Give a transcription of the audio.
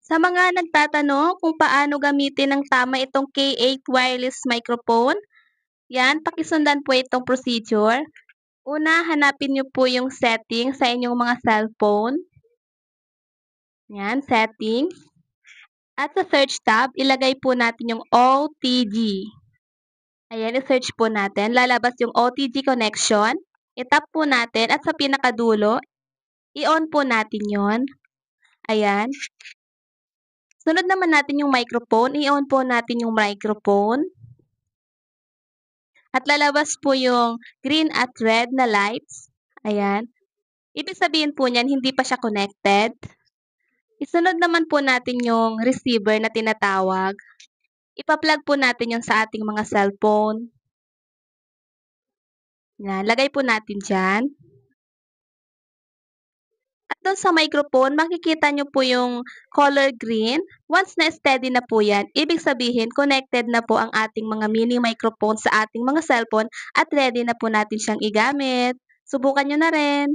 Sa mga nagtatanong kung paano gamitin ng tama itong K8 wireless microphone, yan, pakisundan po itong procedure. Una, hanapin niyo po yung setting sa inyong mga cellphone. Yan, settings. At sa search tab, ilagay po natin yung OTG. Ayan, i-search po natin. Lalabas yung OTG connection. I-tap po natin at sa pinakadulo, i-on po natin yon. Ayan. Sunod naman natin yung microphone. I-on po natin yung microphone. At lalabas po yung green at red na lights. Ayan. Ibig sabihin po niyan, hindi pa siya connected. Isunod naman po natin yung receiver na tinatawag. Ipa-plug po natin yung sa ating mga cellphone. Yan, lagay po natin dyan. At doon sa microphone, makikita nyo po yung color green. Once na steady na po yan, ibig sabihin connected na po ang ating mga mini microphone sa ating mga cellphone at ready na po natin siyang igamit. Subukan nyo na rin.